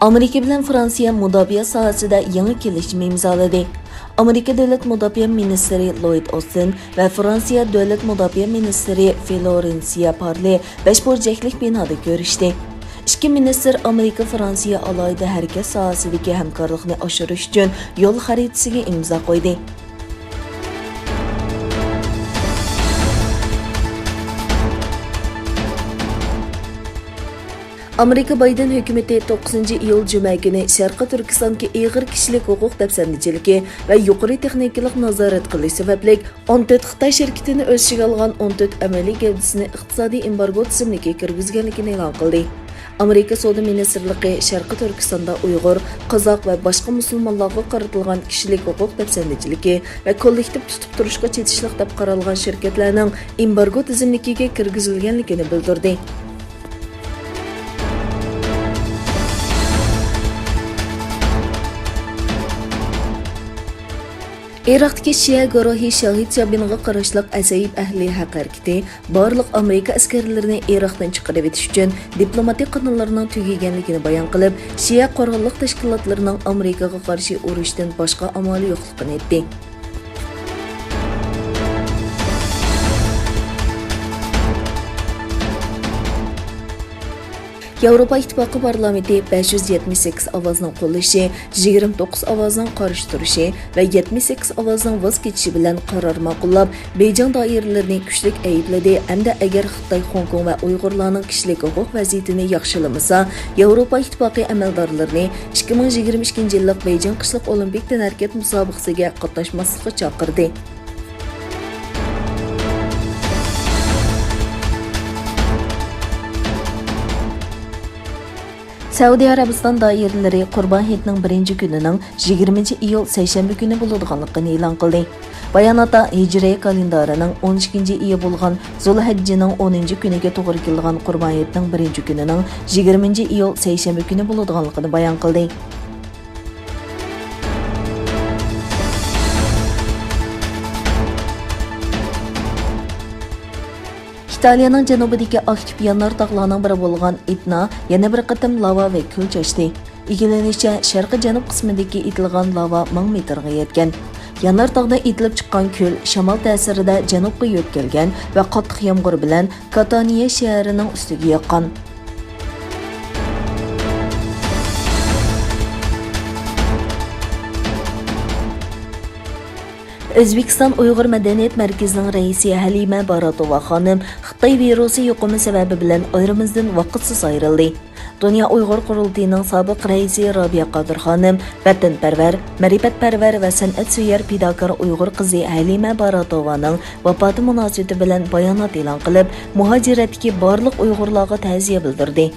Amerika bilan Fransiya mudofaa sohasida yangi kelishim imzoladi. Amerika davlat mudofaa ministri Lloyd Austin va Fransiya davlat mudofaa ministri Florencia Parly 5 burchaklik binoda ko'rishdi. İki ministr Amerika-Fransiya alayda harakat sohasidagi hamkorlikni oshirish uchun yo'l xaritasiga imzo qo'ydi. Amerika Biden hökuməti 9 iyul cümə günü Şərqi Türkistandakı ağır kişilik hüquq dəfsəndiciligi və yuqori texnikалық nazaret qilish səbəblik 14 Xitay şirkətini öz içigə alğan 14 əməli gövdəsini iqtisadi embargo tizimiga kirgizganligini e'lon qildi. Amerika Savdo Ministerligi Şərqi Türkistanda Uyğur, Qozoq və başqa musulmonlarga qaratilgan kişilik hüquq dəfsəndiciligi və kollektiv tutub turishga chetishliq deb qaralgan şirkətlərning embargo tizimiga kirgizilganligini bildirdi. Iroqdagi Shia guruhi Shahid Jabinga qarashliq Azayib ahli haq harakati barliq Amerika askarlarini Iroqdan chiqarib etish uchun diplomatik qanunlarning tugaganligini bayon qilib, Shia qo'rg'onlik tashkilotlarining Amerikaga qarshi urushdan boshqa amali yo'qligini aytdi. Yavropa İttipaقı parlamenti 578 ovozning qo'llashi, 29 ovozning qarshi turishi va 78 ovozning voz kechishi bilan qaror ma'qullab, Beyjing doiralarini kuchlik aybladi hamda agar Xitoy, Hong Kong va Uyg'urlarning kishilik huquq vaziyatini yaxshilamasa, Yavropa İttipaقı amaldorlarini 2022 yillik Beyjing qishliq olimpik tanaharkat musobaqasiga qatnashmaslikka chaqirdi. Saudiya Arabiston doiralari Qurbon hayitining 1-kunining 20 iyul seshanba kuni bo'ladiganligini e'lon qildi. Bayonotda Hijriy kalendarining 12-iyi bo'lgan Zulhijjaning 10-kuniga to'g'ri kelgan Qurbon hayitining 1-kunining 20 iyul seshanba kuni bo'ladiganligini bayon qildi. İtaliyaning janubidagi aktiv yanar tog'larning biri bo'lgan Etna yana bir qatim lava va kul chashdi. Egilanishicha, sharqiy janub qismidagi etilgan lava 1000 metrga yetgan. Yanar tog'da etilib chiqqan kul shamol ta'sirida janubga yo'tkalgan va qattiq yomg'ir bilan Kataniya shahrining ustiga yoqqan. O'zbekiston Uyg'ur madaniyat markazining raisi ھەلىمە باراتوۋا xonim Xitoy virusi yuqumi sababi bilan ayrimizdan vaqtsiz ayrildi. Dünya Uyg'ur qurultiyining sobiq raisi Robiya Qodir xonim vatanparvar, ma'rifatparvar va san'atsuyar fidokor Uyg'ur qizi ھەلىمە Baratovaning vafoti munosabati bilan bayonot e'lon qilib, muhojiratdagi barliq Uyg'urlarga ta'ziya bildirdi.